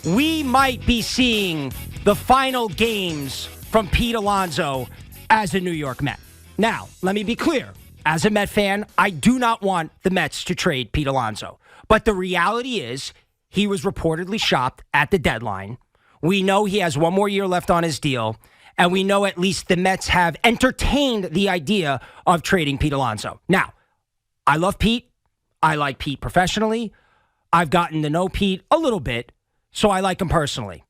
we might be seeing the final games from Pete Alonso as a New York Met. Now, let me be clear. As a Met fan, I do not want the Mets to trade Pete Alonso. But the reality is he was reportedly shopped at the deadline. We know he has one more year left on his deal. And we know at least the Mets have entertained the idea of trading Pete Alonso. Now, I love Pete. I like Pete professionally. I've gotten to know Pete a little bit, so I like him personally.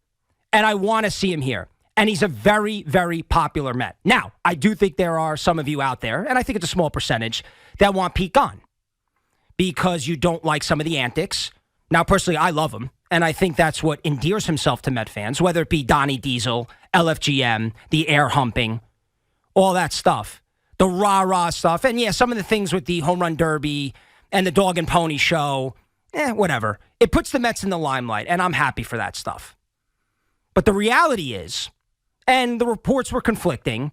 And I want to see him here. And he's a very, very popular Met. Now, I do think there are some of you out there, and I think it's a small percentage, that want Pete gone because you don't like some of the antics. Now, personally, I love him, and I think that's what endears himself to Met fans, whether it be Donnie Diesel, LFGM, the air humping, all that stuff, the rah-rah stuff. And, yeah, some of the things with the home run derby and the dog and pony show, whatever. It puts the Mets in the limelight, and I'm happy for that stuff. But the reality is, and the reports were conflicting,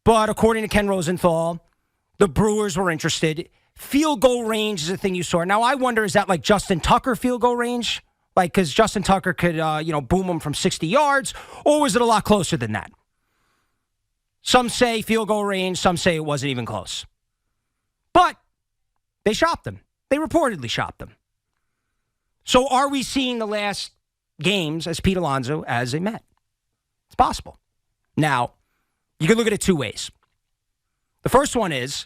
but according to Ken Rosenthal, the Brewers were interested. Field goal range is a thing you saw. Now, I wonder, is that like Justin Tucker field goal range? Like, because Justin Tucker could, boom him from 60 yards, or was it a lot closer than that? Some say field goal range, some say it wasn't even close. But they shopped him. They reportedly shopped him. So are we seeing the last games as Pete Alonso as a Met? It's possible. Now, you can look at it two ways. The first one is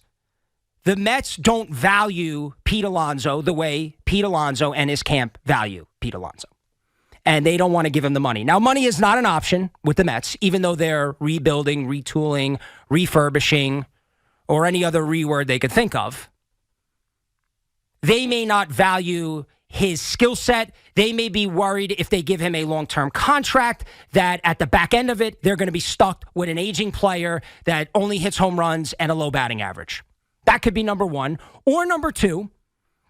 the Mets don't value Pete Alonso the way Pete Alonso and his camp value Pete Alonso. And they don't want to give him the money. Now, money is not an option with the Mets, even though they're rebuilding, retooling, refurbishing, or any other word they could think of. They may not value his skill set. They may be worried if they give him a long-term contract that at the back end of it, they're going to be stuck with an aging player that only hits home runs and a low batting average. That could be number one. Or number two,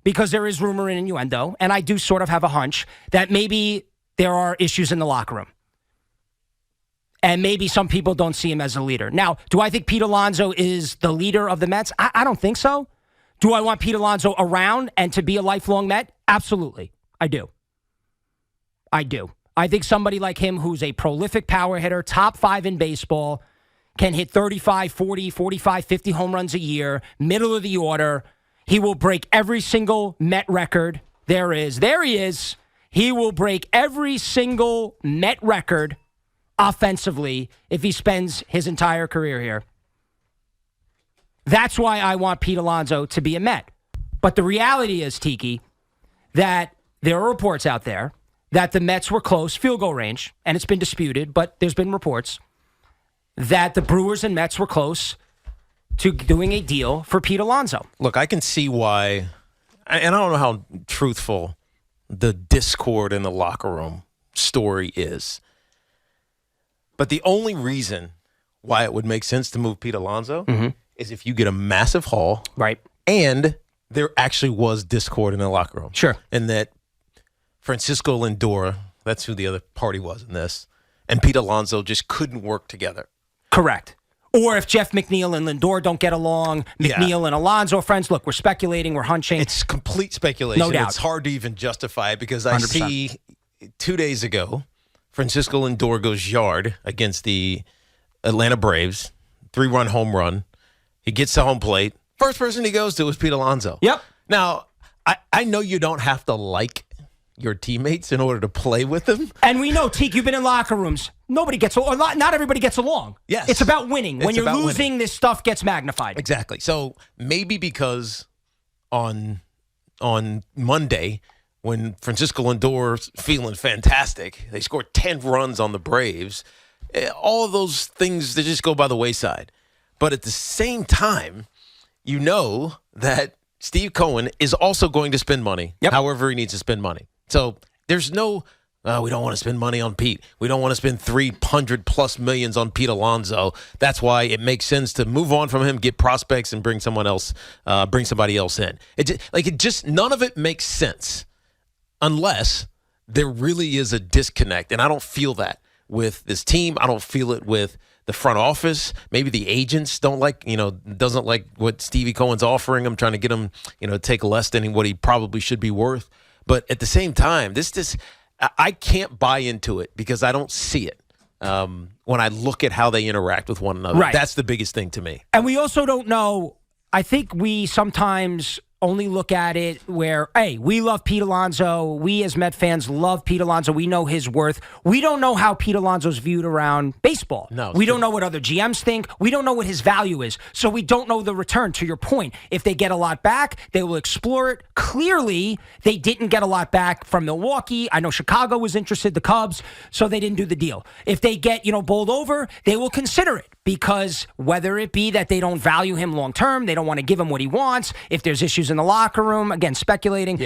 because there is rumor and innuendo, and I do sort of have a hunch that maybe there are issues in the locker room. And maybe some people don't see him as a leader. Now, do I think Pete Alonso is the leader of the Mets? I don't think so. Do I want Pete Alonso around and to be a lifelong Met? Absolutely. I do. I think somebody like him who's a prolific power hitter, top 5 in baseball, can hit 35, 40, 45, 50 home runs a year, middle of the order. He will break every single Met record there is. There he is. He will break every single Met record offensively if he spends his entire career here. That's why I want Pete Alonso to be a Met. But the reality is, Tiki, that there are reports out there that the Mets were close field goal range, and it's been disputed, but there's been reports that the Brewers and Mets were close to doing a deal for Pete Alonso. Look, I can see why, and I don't know how truthful the discord in the locker room story is, but the only reason why it would make sense to move Pete Alonso is if you get a massive haul, right? And there actually was discord in the locker room. Sure. And that Francisco Lindor, that's who the other party was in this, and Pete Alonso just couldn't work together. Correct. Or if Jeff McNeil and Lindor don't get along, McNeil and Alonso are friends. Look, we're speculating, we're hunching. It's complete speculation. No doubt. It's hard to even justify it because I 100%. see 2 days ago, Francisco Lindor goes yard against the Atlanta Braves, 3-run home run. He gets to home plate. First person he goes to is Pete Alonso. Yep. Now, I know you don't have to like your teammates in order to play with them. And we know, Teak, you've been in locker rooms. Nobody gets along. Not everybody gets along. Yes. It's about winning. When It's you're about losing, winning. this stuff gets magnified. Exactly. So maybe because on Monday, when Francisco Lindor's feeling fantastic, they scored 10 runs on the Braves, all of those things, they just go by the wayside. But at the same time, you know that Steve Cohen is also going to spend money, however he needs to spend money. So there's no, we don't want to spend money on Pete. We don't want to spend $300+ million on Pete Alonso. That's why it makes sense to move on from him, get prospects, and bring somebody else in. None of it makes sense unless there really is a disconnect. And I don't feel that with this team. I don't feel it with the front office. Maybe the agents doesn't like what Stevie Cohen's offering him, trying to get him, to take less than what he probably should be worth. But at the same time, I can't buy into it because I don't see it when I look at how they interact with one another. Right. That's the biggest thing to me. And we also don't know. I think we sometimes only look at it where, hey, we love Pete Alonso. We as Met fans love Pete Alonso. We know his worth. We don't know how Pete Alonso's viewed around baseball. No, we don't know what other GMs think. We don't know what his value is. So we don't know the return. To your point, if they get a lot back, they will explore it. Clearly, they didn't get a lot back from Milwaukee. I know Chicago was interested, the Cubs, so they didn't do the deal. If they get, bowled over, they will consider it. Because whether it be that they don't value him long term, they don't want to give him what he wants, if there's issues in the locker room, again, speculating,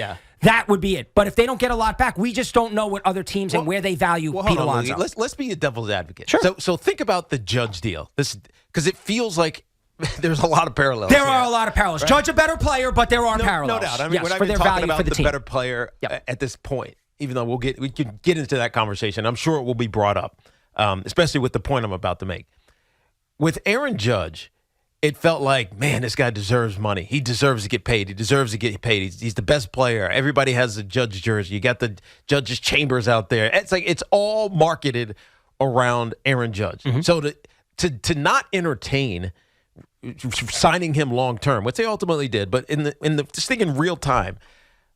that would be it. But if they don't get a lot back, we just don't know what other teams and where they value Pete Alonso. Let's be a devil's advocate. Sure. So think about the Judge deal. This because it feels like there's a lot of parallels. There are a lot of parallels. Right? Judge a better player, but there are parallels. No doubt. I mean, yes, we're not for even their talking value about for the team. better player at this point. Even though we can get into that conversation, I'm sure it will be brought up, especially with the point I'm about to make. With Aaron Judge, it felt like, man, this guy deserves money. He deserves to get paid. He deserves to get paid. He's the best player. Everybody has a Judge jersey. You got the Judge's chambers out there. It's like it's all marketed around Aaron Judge. Mm-hmm. So to not entertain signing him long term, which they ultimately did, but in the just think in real time.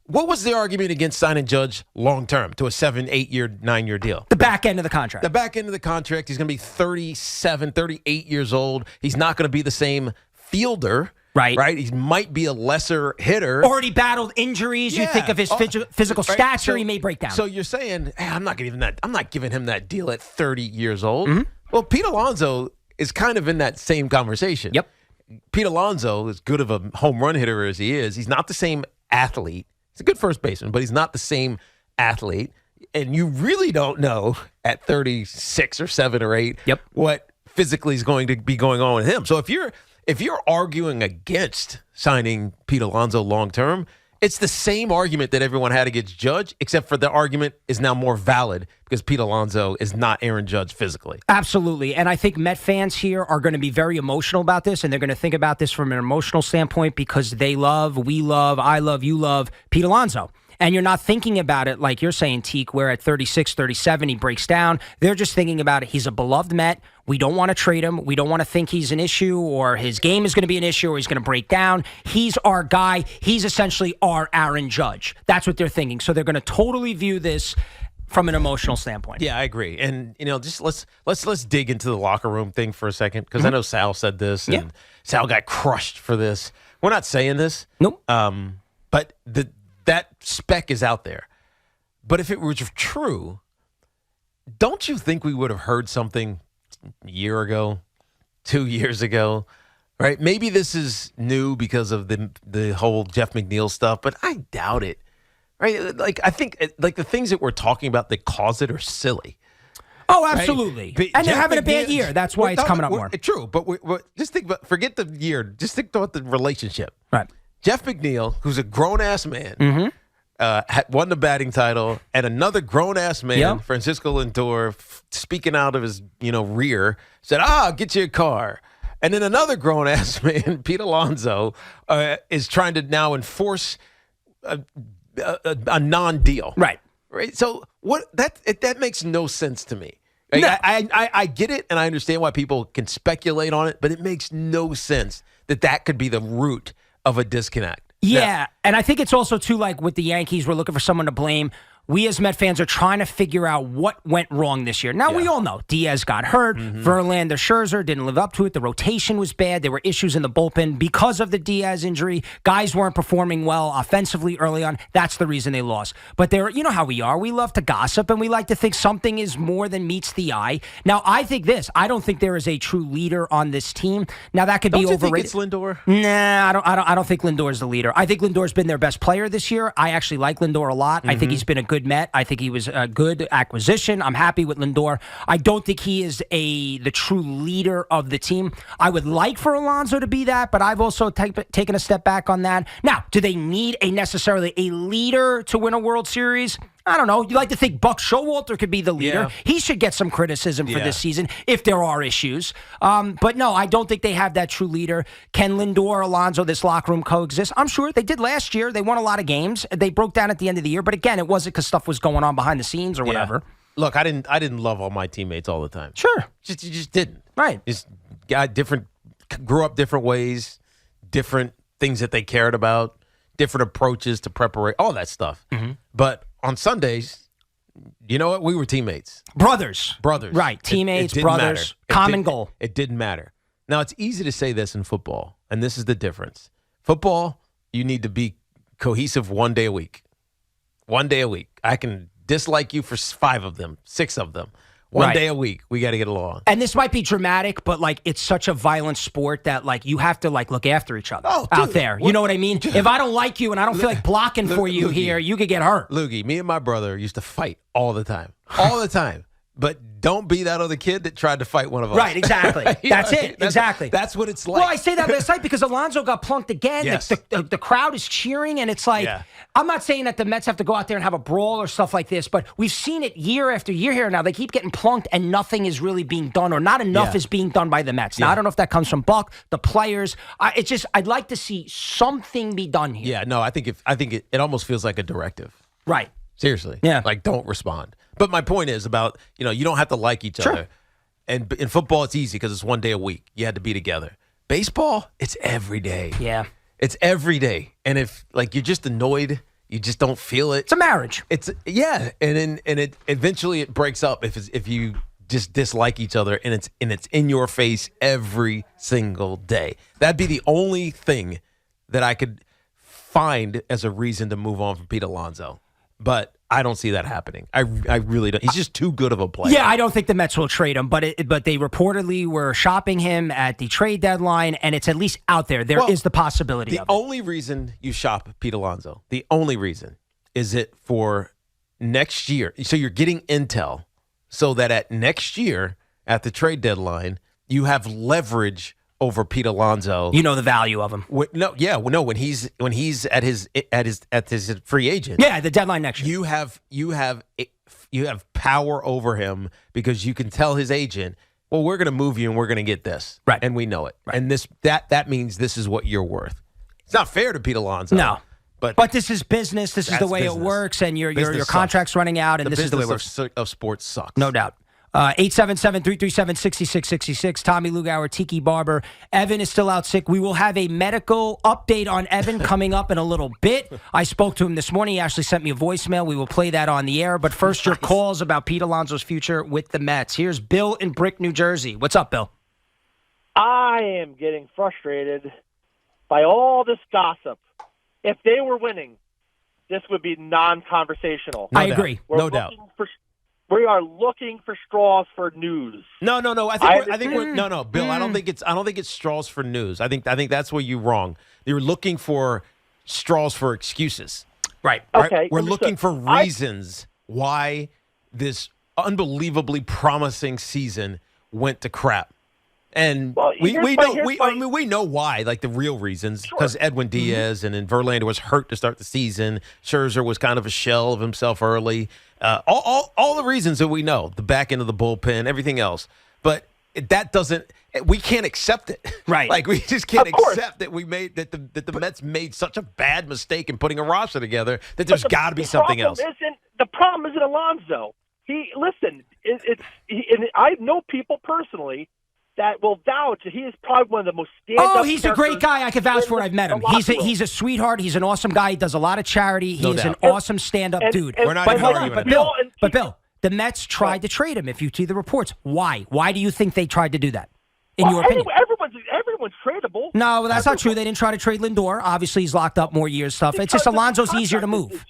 What was the argument against signing Judge long-term to a 7, 8-year, 9-year deal? The back end of the contract. The back end of the contract. He's going to be 37, 38 years old. He's not going to be the same fielder. Right. He might be a lesser hitter. Already battled injuries. Yeah. You think of his physical stature, he may break down. So you're saying, hey, I'm not giving him that deal at 30 years old. Mm-hmm. Well, Pete Alonso is kind of in that same conversation. Yep. Pete Alonso, as good of a home run hitter as he is, he's not the same athlete. He's a good first baseman, but he's not the same athlete. And you really don't know at 36 or 7 or 8 what physically is going to be going on with him. So if you're arguing against signing Pete Alonso long term, it's the same argument that everyone had against Judge, except for the argument is now more valid because Pete Alonso is not Aaron Judge physically. Absolutely. And I think Met fans here are going to be very emotional about this, and they're going to think about this from an emotional standpoint because I love, you love Pete Alonso. And you're not thinking about it like you're saying, Teak, where at 36, 37, he breaks down. They're just thinking about it. He's a beloved Met. We don't want to trade him. We don't want to think he's an issue or his game is going to be an issue or he's going to break down. He's our guy. He's essentially our Aaron Judge. That's what they're thinking. So they're going to totally view this from an emotional standpoint. Yeah, I agree. And just let's dig into the locker room thing for a second because I know Sal said this and Sal got crushed for this. We're not saying this. Nope. But that spec is out there. But if it was true, don't you think we would have heard something a year ago, 2 years ago, right? Maybe this is new because of the whole Jeff McNeil stuff, but I doubt it, right? Like I think like the things that we're talking about that cause it are silly. Oh, absolutely. Right? And they're having a bad year. That's why it's coming up more. True, but just think about, forget the year. Just think about the relationship. Right. Jeff McNeil, who's a grown-ass man, won the batting title, and another grown-ass man, Francisco Lindor, speaking out of his rear, said, I'll get you a car. And then another grown-ass man, Pete Alonso, is trying to now enforce a non-deal. Right. So that makes no sense to me. Like, no. I get it, and I understand why people can speculate on it, but it makes no sense that could be the root of a disconnect. Yeah, and I think it's also, too, like with the Yankees, we're looking for someone to blame. We as Met fans are trying to figure out what went wrong this year. Now, we all know Diaz got hurt. Verlander, Scherzer didn't live up to it. The rotation was bad. There were issues in the bullpen because of the Diaz injury. Guys weren't performing well offensively early on. That's the reason they lost. But you know how we are. We love to gossip, and we like to think something is more than meets the eye. Now, I think this. I don't think there is a true leader on this team. Now, that could be overrated. Don't you think it's Lindor? Nah, I don't think Lindor is the leader. I think Lindor's been their best player this year. I actually like Lindor a lot. I think he's been a good Met. I think he was a good acquisition. I'm happy with Lindor. I don't think he is the true leader of the team. I would like for Alonso to be that, but I've also taken a step back on that. Now, do they need necessarily a leader to win a World Series? I don't know. You like to think Buck Showalter could be the leader. Yeah. He should get some criticism for this season if there are issues. But no, I don't think they have that true leader. Can Lindor, Alonso, this locker room coexist? I'm sure they did last year. They won a lot of games. They broke down at the end of the year. But again, it wasn't because stuff was going on behind the scenes or whatever. Look, I didn't love all my teammates all the time. Sure. You just didn't. Right. Just got grew up different ways, different things that they cared about, different approaches to preparation, all that stuff. Mm-hmm. But on Sundays, you know what? We were teammates. Brothers. Right. Teammates, brothers, common goal. It didn't matter. Now, it's easy to say this in football, and this is the difference. Football, you need to be cohesive one day a week. One day a week. I can dislike you for 5 of them, 6 of them. One day a week, we got to get along. And this might be dramatic, but like it's such a violent sport that like you have to like look after each other out there. You know what I mean? If I don't like you and I don't feel like blocking for you here, you could get hurt. Loogie, me and my brother used to fight all the time. All the time. But don't be that other kid that tried to fight one of us. Right, exactly. That's it. Exactly. That's what it's like. Well, I say that last night because Alonso got plunked again. Yes. The crowd is cheering, and it's like, I'm not saying that the Mets have to go out there and have a brawl or stuff like this, but we've seen it year after year here now. They keep getting plunked, and nothing is really being done, or not enough is being done by the Mets. Now, I don't know if that comes from Buck, the players. I'd like to see something be done here. Yeah, no, I think it almost feels like a directive. Right. Seriously. Yeah. Like, don't respond. But my point is about, you don't have to like each other. And in football, it's easy because it's one day a week. You had to be together. Baseball, it's every day. Yeah. It's every day. And if, like, you're just annoyed, you just don't feel it. It's a marriage. And it eventually it breaks up if you just dislike each other and it's in your face every single day. That'd be the only thing that I could find as a reason to move on from Pete Alonso. But I don't see that happening. I really don't. He's just too good of a player. Yeah, I don't think the Mets will trade him, but they reportedly were shopping him at the trade deadline, and it's at least out there. There is the possibility of it. The only reason you shop Pete Alonso, the only reason, is it for next year. So you're getting intel so that at next year, at the trade deadline, you have leverage over Pete Alonso. You know the value of him. When he's at his free agent. Yeah, the deadline next year. You have power over him because you can tell his agent, well, we're going to move you and we're going to get this. Right. And we know it. Right. And that means this is what you're worth. It's not fair to Pete Alonso. No. But this is business. This is the way it works, and your contract's running out, and this is the way it works. The business of sports sucks. No doubt. 877-337-6666. Tommy Lugauer, Tiki Barber. Evan is still out sick. We will have a medical update on Evan coming up in a little bit. I spoke to him this morning. He actually sent me a voicemail. We will play that on the air. But first, your calls about Pete Alonso's future with the Mets. Here's Bill in Brick, New Jersey. What's up, Bill? I am getting frustrated by all this gossip. If they were winning, this would be non-conversational. I agree. No doubt. We are looking for straws for news. No. I think we're no, Bill. I don't think it's straws for news. I think that's where you're wrong. You're looking for straws for excuses. Right. Okay. We're looking for reasons why this unbelievably promising season went to crap. And we know why, like the real reasons, because Edwin Diaz and then Verlander was hurt to start the season. Scherzer was kind of a shell of himself early. All the reasons that we know, the back end of the bullpen, everything else. But that doesn't. We can't accept it. Right. Like we just can't accept that the Mets made such a bad mistake in putting a roster together that there's got to be something else. The problem isn't Alonso. I know people personally that will vouch that he is probably one of the most stand-up. Oh, he's a great guy. I can vouch for it. I've met him. He's a sweetheart. He's an awesome guy. He does a lot of charity. He is an awesome stand-up dude. We're not even arguing about that. But Bill, the Mets tried to trade him. If you see the reports, why? Why do you think they tried to do that? In your opinion, everyone's tradable. No, that's not true. They didn't try to trade Lindor. Obviously, he's locked up more years. Stuff. It's just Alonso's easier to move.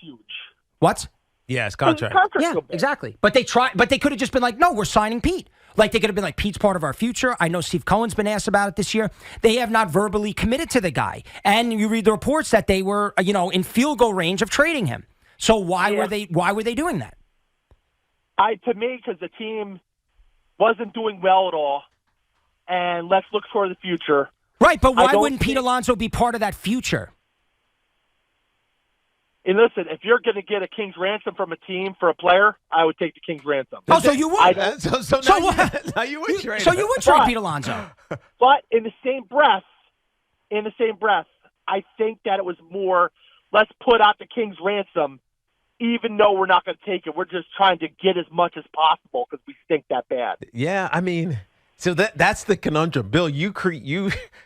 What? Yeah, his contract. Yeah, exactly. But they tried. But they could have just been like, no, we're signing Pete. Like they could have been like, Pete's part of our future. I know Steve Cohen's been asked about it this year. They have not verbally committed to the guy. And you read the reports that they were, in field goal range of trading him. So why were they doing that? To me, because the team wasn't doing well at all. And let's look for the future. Right, but why wouldn't Pete Alonso be part of that future? And listen, if you're going to get a king's ransom from a team for a player, I would take the king's ransom. Oh, so you would? Now you would trade So him. you would trade Pete Alonso? But in the same breath, I think that it was more, let's put out the king's ransom, even though we're not going to take it. We're just trying to get as much as possible because we stink that bad. Yeah, I mean, so that's the conundrum. Bill, you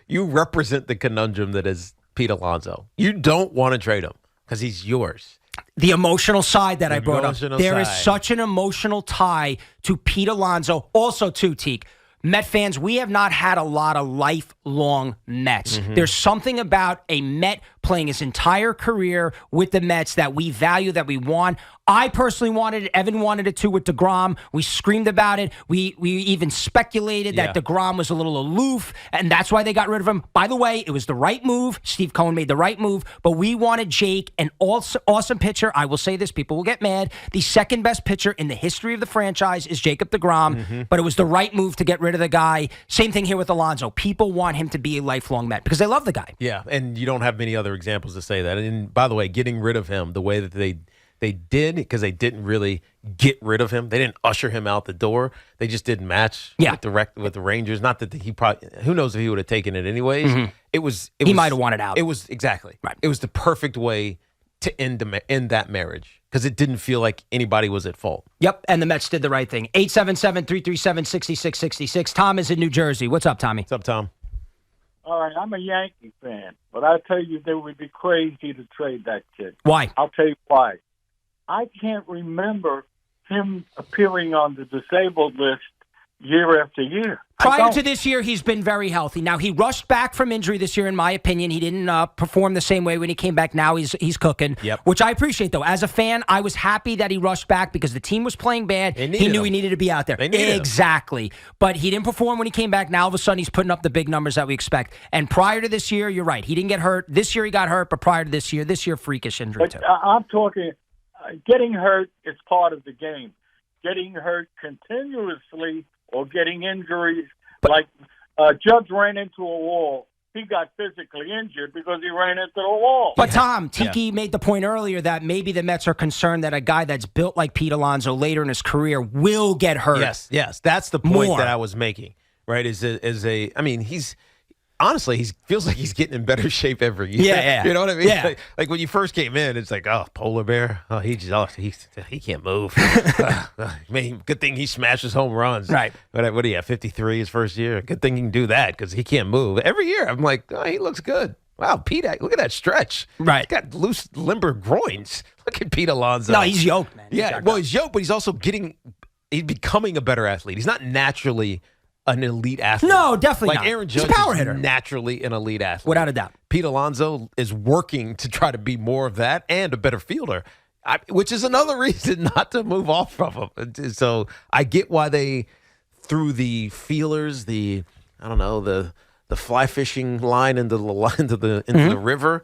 represent the conundrum that is Pete Alonso. You don't want to trade him because he's yours. The emotional side that I brought up. There is side. such an emotional tie to Pete Alonso. Also, too, Teak, Met fans, we have not had a lot of lifelong Mets. There's something about a Met playing his entire career with the Mets that we value, that we want. I personally wanted it. Evan wanted it too with DeGrom. We screamed about it. We even speculated that DeGrom was a little aloof, and that's why they got rid of him. By the way, it was the right move. Steve Cohen made the right move, but we wanted Jake, an awesome pitcher. I will say this, people will get mad. The second best pitcher in the history of the franchise is Jacob DeGrom, but it was the right move to get rid of the guy. Same thing here with Alonso. People want him to be a lifelong Met because they love the guy. Yeah, and you don't have many other examples to say that. And by the way, getting rid of him the way that they did, because they didn't really get rid of him. They didn't usher him out the door. They just didn't match with the Rangers. Not that he probably, who knows if he would have taken it anyways. He might have wanted out. It was exactly right. It was the perfect way to end that marriage because it didn't feel like anybody was at fault. Yep, and the Mets did the right thing. 877-337-6666. Tom is in New Jersey. What's up, Tommy? What's up, Tom? All right, I'm a Yankee fan, but I tell you, they would be crazy to trade that kid. Why? I'll tell you why. I can't remember him appearing on the disabled list year after year. Prior to this year, he's been very healthy. Now, he rushed back from injury this year, in my opinion. He didn't perform the same way when he came back. Now he's cooking, which I appreciate, though. As a fan, I was happy that he rushed back because the team was playing bad. He knew he needed to be out there. Exactly. But he didn't perform when he came back. Now, all of a sudden, he's putting up the big numbers that we expect. And prior to this year, you're right. He didn't get hurt. This year, he got hurt. But prior to this year, freakish injury, too. I'm talking getting hurt is part of the game. Getting hurt continuously or getting injuries, like Judge ran into a wall. He got physically injured because he ran into the wall. But, Tom, Tiki made the point earlier that maybe the Mets are concerned that a guy that's built like Pete Alonso later in his career will get hurt. Yes. That's the point that I was making, right? I mean, he's honestly, he feels like he's getting in better shape every year. Yeah. You know what I mean? Yeah. Like when you first came in, it's like, oh, polar bear. Oh, he can't move. Man, good thing he smashes home runs. Right. What do you have, 53 his first year? Good thing he can do that because he can't move. Every year, I'm like, oh, he looks good. Wow, Pete, look at that stretch. Right. He's got loose, limber groins. Look at Pete Alonso. No, he's yoked, man. He's yoked, but he's also he's becoming a better athlete. He's not naturally an elite athlete. No, definitely not. Like Aaron Judge is naturally an elite athlete. Without a doubt. Pete Alonso is working to try to be more of that and a better fielder, which is another reason not to move off of him. So I get why they threw the feelers, the fly fishing line into the river.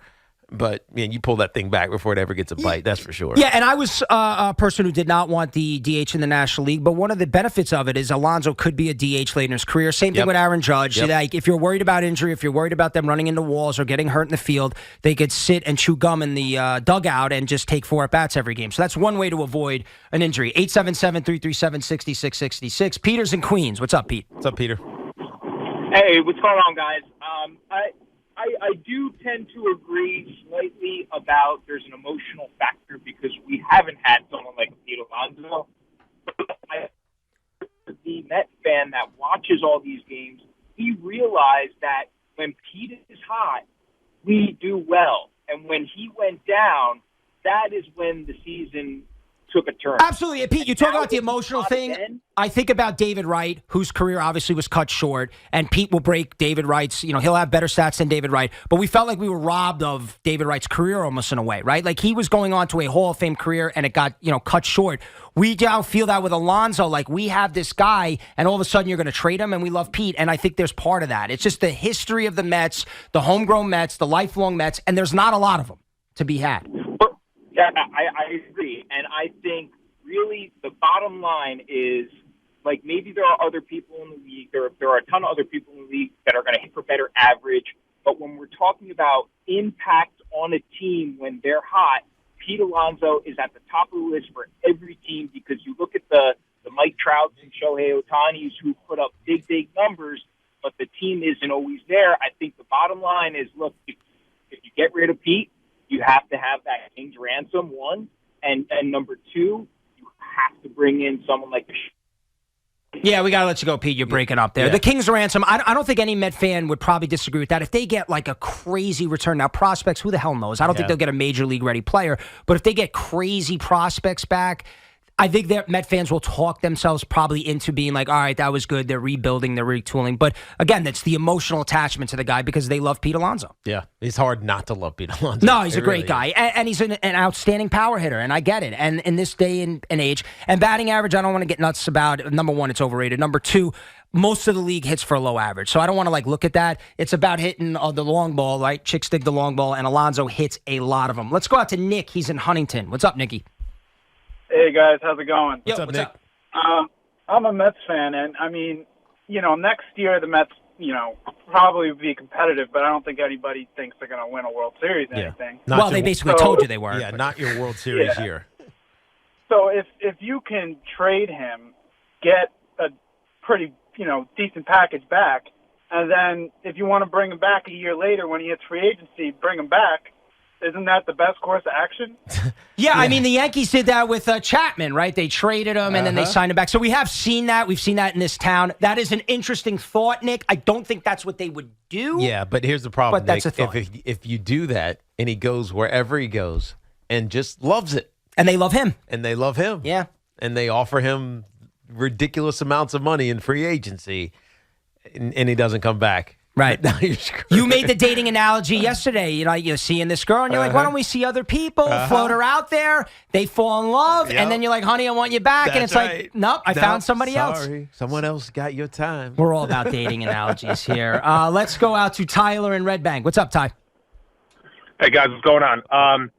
But, man, you pull that thing back before it ever gets a bite, that's for sure. Yeah, and I was a person who did not want the DH in the National League, but one of the benefits of it is Alonso could be a DH later in his career. Same thing with Aaron Judge. Like, if you're worried about injury, if you're worried about them running into walls or getting hurt in the field, they could sit and chew gum in the dugout and just take 4 at-bats every game. So that's one way to avoid an injury. 877-337-6666. Peter's in Queens. What's up, Pete? What's up, Peter? Hey, what's going on, guys? I do tend to agree slightly about there's an emotional factor because we haven't had someone like Pete Alonso. The Met fan that watches all these games, he realized that when Pete is hot, we do well. And when he went down, that is when the season took a turn. Absolutely. Pete, you talk about the emotional thing. I think about David Wright, whose career obviously was cut short, and Pete will break David Wright's, he'll have better stats than David Wright, but we felt like we were robbed of David Wright's career almost in a way, right? Like he was going on to a Hall of Fame career and it got, cut short. We now feel that with Alonso, like we have this guy and all of a sudden you're going to trade him and we love Pete. And I think there's part of that. It's just the history of the Mets, the homegrown Mets, the lifelong Mets, and there's not a lot of them to be had. Yeah, I agree. And I think really the bottom line is, like, maybe there are other people in the league, there are a ton of other people in the league that are going to hit for better average. But when we're talking about impact on a team when they're hot, Pete Alonso is at the top of the list for every team because you look at the Mike Trouts and Shohei Ohtani's who put up big numbers, but the team isn't always there. I think the bottom line is, look, if you get rid of Pete, you have to have that King's ransom, one, and number two, you have to bring in someone like the Yeah, we got to let you go, Pete. You're breaking up there. Yeah. The King's ransom, I don't think any Met fan would probably disagree with that. If they get like a crazy return, now prospects, who the hell knows? I don't think they'll get a major league ready player, but if they get crazy prospects back, I think that Met fans will talk themselves probably into being like, all right, that was good. They're rebuilding, they're retooling. But again, that's the emotional attachment to the guy because they love Pete Alonso. Yeah, it's hard not to love Pete Alonso. No, he's a great really guy. And he's an outstanding power hitter, and I get it. And in this day and age, and batting average, I don't want to get nuts about. Number one, it's overrated. Number two, most of the league hits for a low average. So I don't want to look at that. It's about hitting the long ball, right? Chicks dig the long ball, and Alonso hits a lot of them. Let's go out to Nick. He's in Huntington. What's up, Nicky? Hey guys, how's it going? Yo, What's up, Nick? I'm a Mets fan, and I mean, next year the Mets, probably be competitive, but I don't think anybody thinks they're going to win a World Series or anything. Not They your- basically told you they were. Yeah, not your World Series year. So if you can trade him, get a pretty decent package back, and then if you want to bring him back a year later when he hits free agency, bring him back. Isn't that the best course of action? Yeah, I mean, the Yankees did that with Chapman, right? They traded him, and then they signed him back. So we have seen that. We've seen that in this town. That is an interesting thought, Nick. I don't think that's what they would do. Yeah, but here's the problem, But that's Nick. a thought. If you do that and he goes wherever he goes and just loves it, And they love him. and they love him, Yeah. and they offer him ridiculous amounts of money in free agency, and he doesn't come back. Right. Now you're screwed. You made the dating analogy yesterday. You're seeing this girl, and you're like, why don't we see other people? Float her out there. They fall in love, Yep. and then you're like, honey, I want you back. and That's it's right. like, nope, I found somebody else. Sorry, someone else got your time. We're all about dating analogies here. Let's go out to Tyler in Red Bank. What's up, Ty? Hey, guys, what's going on?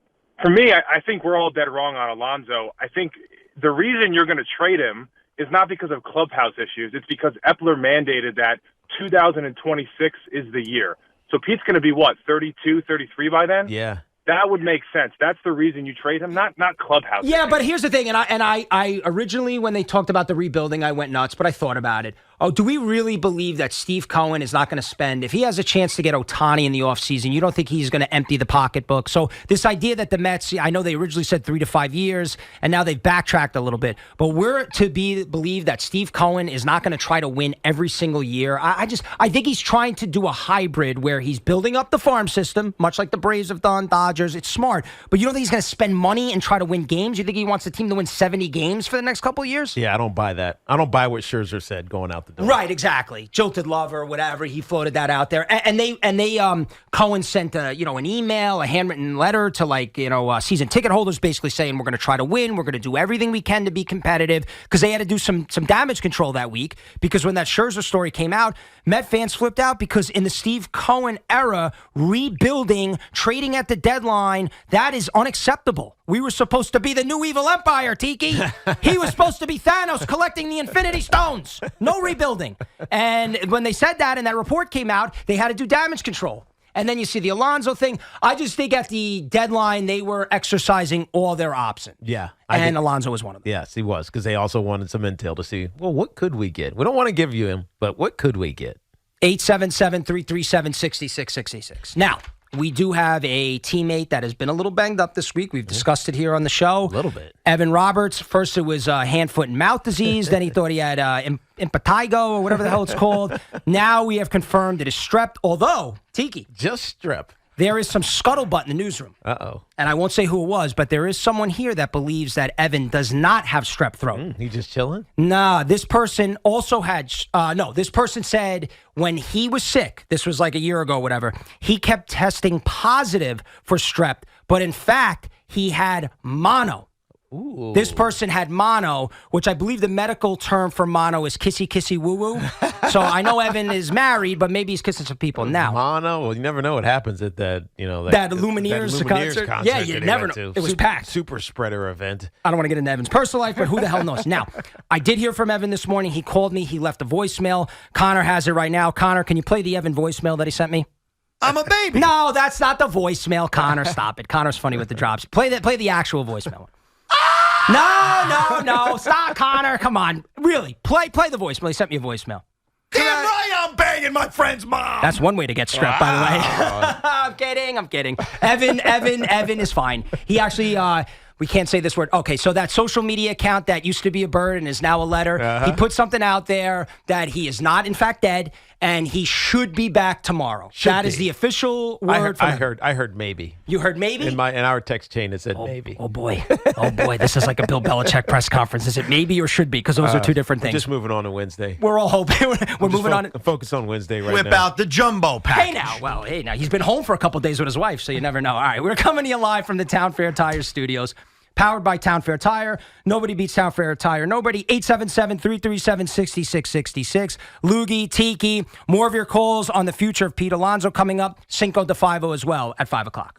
For me, I think we're all dead wrong on Alonso. I think the reason you're going to trade him is not because of clubhouse issues. It's because Epler mandated that 2026 is the year. So Pete's going to be, 32, 33 by then? Yeah. That would make sense. That's the reason you trade him, not clubhouse. Yeah, issues. but here's the thing, and I originally, when they talked about the rebuilding, I went nuts, but I thought about it. Oh, do we really believe that Steve Cohen is not going to spend, if he has a chance to get Ohtani in the offseason, you don't think he's going to empty the pocketbook? So this idea that the Mets, I know they originally said 3 to 5 years, and now they've backtracked a little bit, but we're to believe that Steve Cohen is not going to try to win every single year. I think he's trying to do a hybrid where he's building up the farm system, much like the Braves have done, Dodgers. It's smart, but you don't think he's going to spend money and try to win games? You think he wants the team to win 70 games for the next couple of years? Yeah, I don't buy that. I don't buy what Scherzer said going out the door. Right, exactly. Jilted lover, whatever. He floated that out there, and they Cohen sent an email, a handwritten letter to season ticket holders, basically saying we're going to try to win, we're going to do everything we can to be competitive, because they had to do some damage control that week. Because when that Scherzer story came out, Met fans flipped out because in the Steve Cohen era, rebuilding, trading at the deadline, that is unacceptable. We were supposed to be the new evil empire, Tiki. He was supposed to be Thanos collecting the Infinity Stones. No rebuilding. And when they said that and that report came out, they had to do damage control. And then you see the Alonso thing. I just think at the deadline, they were exercising all their options. Yeah. And Alonso was one of them. Yes, he was, because they also wanted some intel to see, well, what could we get? We don't want to give you him, but what could we get? 877-337-6666. Now, we do have a teammate that has been a little banged up this week. We've discussed it here on the show. A little bit. Evan Roberts. First it was hand, foot, and mouth disease. Then he thought he had impetigo or whatever the hell it's called. Now we have confirmed it is strep, although, Tiki, Just strep. there is some scuttlebutt in the newsroom. Uh-oh. And I won't say who it was, but there is someone here that believes that Evan does not have strep throat. He just chilling? Nah, this person also had, this person said when he was sick, this was like a year ago, whatever, he kept testing positive for strep, but in fact, he had mono. Ooh. This person had mono, which I believe the medical term for mono is kissy, kissy, woo-woo. So I know Evan is married, but maybe he's kissing some people now. Mono? Well, you never know what happens at that, That Lumineers concert. Yeah, you that they never went know. to. It was packed. Super spreader event. I don't want to get into Evan's personal life, but who the hell knows? Now, I did hear from Evan this morning. He called me. He left a voicemail. Connor has it right now. Connor, can you play the Evan voicemail that he sent me? I'm a baby. No, that's not the voicemail, Connor. Stop it. Connor's funny with the drops. Play the actual voicemail. No. Stop, Connor. Come on. Really. Play the voicemail. He sent me a voicemail. Damn right I'm banging my friend's mom. That's one way to get strapped, by the way. I'm kidding. Evan is fine. He actually, we can't say this word. Okay, so that social media account that used to be a bird and is now a letter, he put something out there that he is not, in fact, dead, and he should be back tomorrow. That is the official word. I heard maybe. You heard maybe? In our text chain, it said maybe. Oh boy. This is like a Bill Belichick press conference. Is it maybe or should be? Because those are two different things. Just moving on to Wednesday. We're all hoping. We're moving on. Focus on Wednesday right now. Whip out the jumbo package. Hey now. He's been home for a couple days with his wife, so you never know. All right, we're coming to you live from the Town Fair Tire Studios. Powered by Town Fair Tire. Nobody beats Town Fair Tire. Nobody. 877-337-6666. Loogie, Tiki. More of your calls on the future of Pete Alonso coming up. Cinco de Five as well at 5 o'clock.